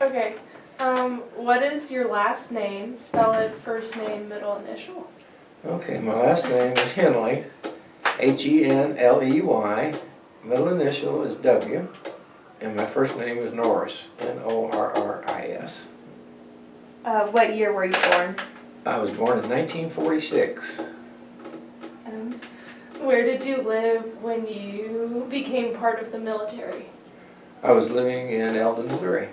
Okay. What is your last name? Spell it first name, middle initial. Okay, my last name is Henley, Henley. Middle initial is W, and my first name is Norris, Norris. What year were you born? I was born in 1946. Where did you live when you became part of the military? I was living in Eldon, Missouri.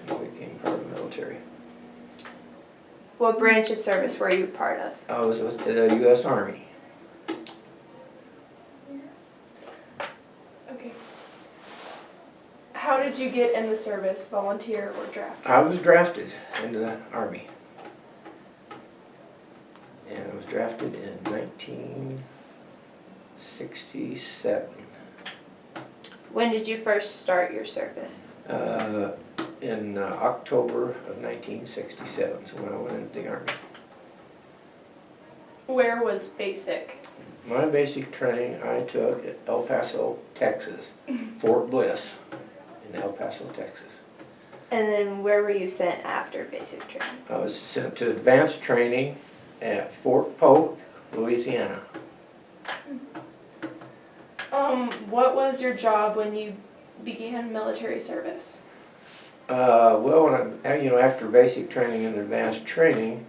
I became part of the military. What branch of service were you part of? I was with the U.S. Army. Okay. How did you get in the service, volunteer or draft? I was drafted into the Army. And I was drafted in 1967. When did you first start your service? In October of 1967, so when I went into the Army. Where was basic? My basic training I took at El Paso, Texas, Fort Bliss in El Paso, Texas. And then where were you sent after basic training? I was sent to advanced training at Fort Polk, Louisiana. What was your job when you began military service? Well, when after basic training and advanced training,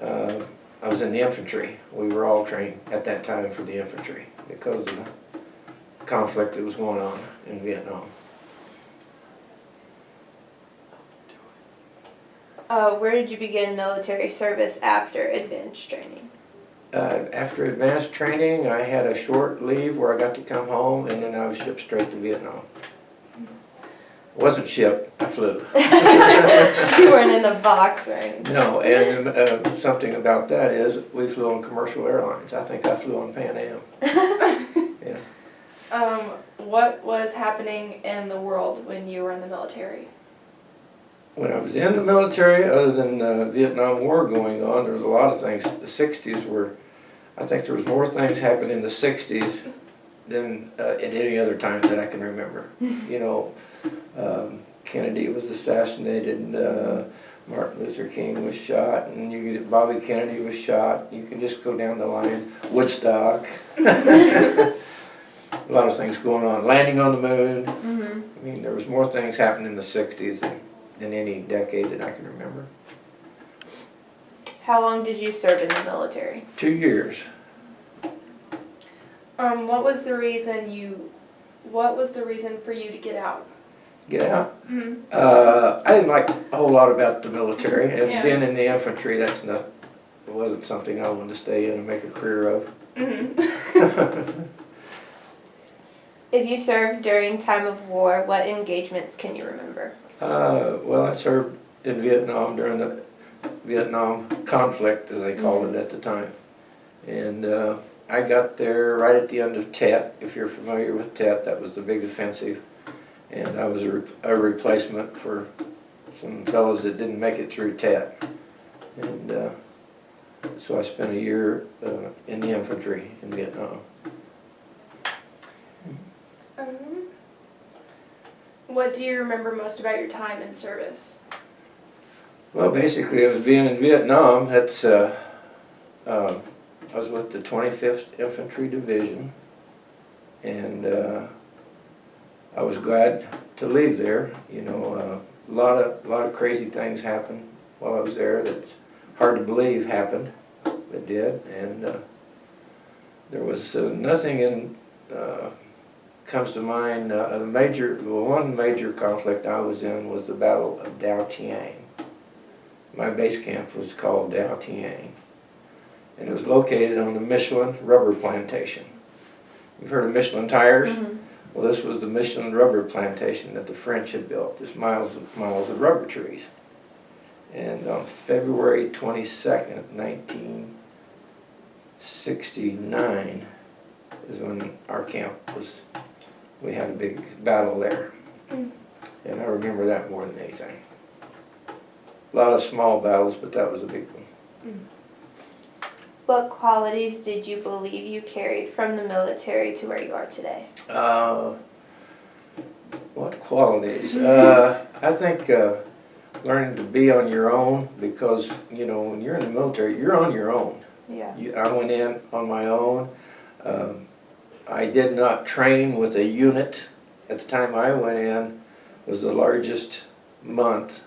I was in the infantry. We were all trained at that time for the infantry because of the conflict that was going on in Vietnam. Where did you begin military service after advanced training? After advanced training, I had a short leave where I got to come home, and then I was shipped straight to Vietnam. Wasn't shipped, I flew. You weren't in a box or anything. No, and something about that is we flew on commercial airlines. I think I flew on Pan Am. Yeah. What was happening in the world when you were in the military? When I was in the military, other than the Vietnam War going on, there was a lot of things. The 60s were, I think there was more things happening in the 60s than at any other time that I can remember. You know, Kennedy was assassinated, Martin Luther King was shot, and Bobby Kennedy was shot. You can just go down the line. Woodstock. A lot of things going on. Landing on the moon. Mm-hmm. I mean, there was more things happening in the 60s than any decade that I can remember. How long did you serve in the military? 2 years. What was the reason for you to get out? Get out? Mm-hmm. I didn't like a whole lot about the military, and Yeah. being in the infantry, it wasn't something I wanted to stay in and make a career of. Mm-hmm. If you served during time of war, what engagements can you remember? Well, I served in Vietnam during the Vietnam conflict, as they called it at the time. And I got there right at the end of Tet. If you're familiar with Tet, that was the big offensive. And I was a replacement for some fellows that didn't make it through Tet. And so I spent a year in the infantry in Vietnam. What do you remember most about your time in service? Well, basically, I was being in Vietnam. That's I was with the 25th Infantry Division, and I was glad to leave there. You know, a lot of crazy things happened while I was there. That's hard to believe happened, but did. And there was nothing in. Comes to mind, one major conflict I was in was the Battle of Dao Tiang. My base camp was called Dao Tiang, and it was located on the Michelin rubber plantation. You've heard of Michelin tires? Mm-hmm. Well, this was the Michelin rubber plantation that the French had built, just miles of rubber trees. And on February 22nd, 1969 is when our camp was. We had a big battle there, and I remember that more than anything. A lot of small battles, but that was a big one. What qualities did you believe you carried from the military to where you are today? What qualities. I think learning to be on your own, because, you know, when you're in the military, you're on your own. Yeah. I went in on my own. I did not train with a unit. At the time I went in was the largest month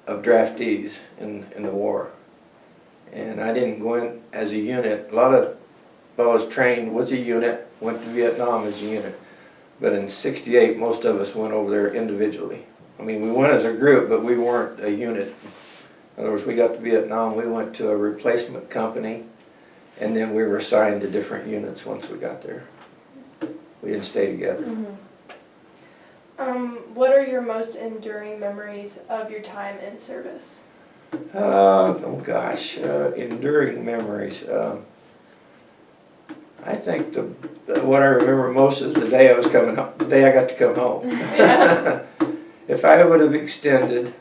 of draftees in the war. And I didn't go in as a unit. A lot of fellows trained with a unit, went to Vietnam as a unit. But in '68, most of us went over there individually. I mean, we went as a group, but we weren't a unit. In other words, we got to Vietnam, we went to a replacement company, and then we were assigned to different units once we got there. We didn't stay together. What are your most enduring memories of your time in service? Oh gosh, enduring memories. I think what I remember most is the day I was coming home, the day I got to come home. Yeah. If I would have extended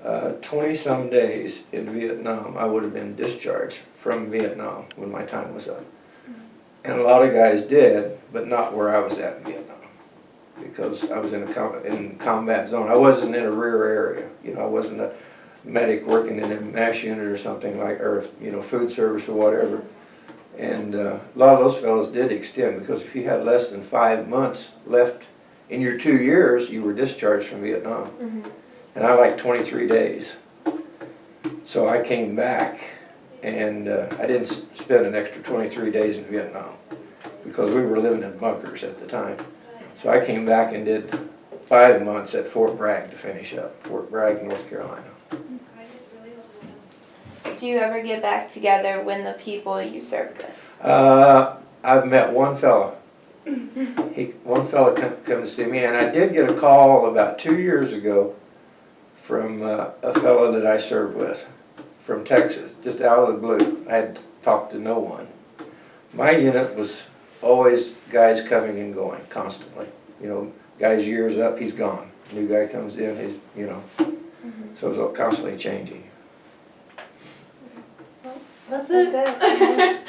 20-some days in Vietnam, I would have been discharged from Vietnam when my time was up. And a lot of guys did, but not where I was at in Vietnam, because I was in a combat zone. I wasn't in a rear area. You know, I wasn't a medic working in a MASH unit or something like, or, you know, food service or whatever. And a lot of those fellows did extend, because if you had less than 5 months left in your 2 years, you were discharged from Vietnam. And I like 23 days. So I came back, and I didn't spend an extra 23 days in Vietnam, because we were living in bunkers at the time. So I came back and did 5 months at Fort Bragg to finish up, Fort Bragg, North Carolina. Do you ever get back together when the people you served with? I've met one fella. One fella come to see me, and I did get a call about 2 years ago from a fellow that I served with from Texas, just out of the blue. I had talked to no one. My unit was always guys coming and going constantly. You know, guy's years up, he's gone. New guy comes in, he's, you know. So it was constantly changing. That's it. That's it.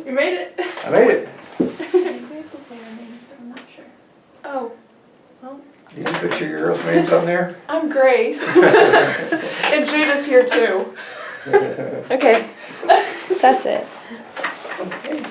You made it. I made it. I think we have to say our names, but I'm not sure. Oh, well, Did you put your girls' names on there? I'm Grace. And Jada's here too. Okay. That's it. Okay.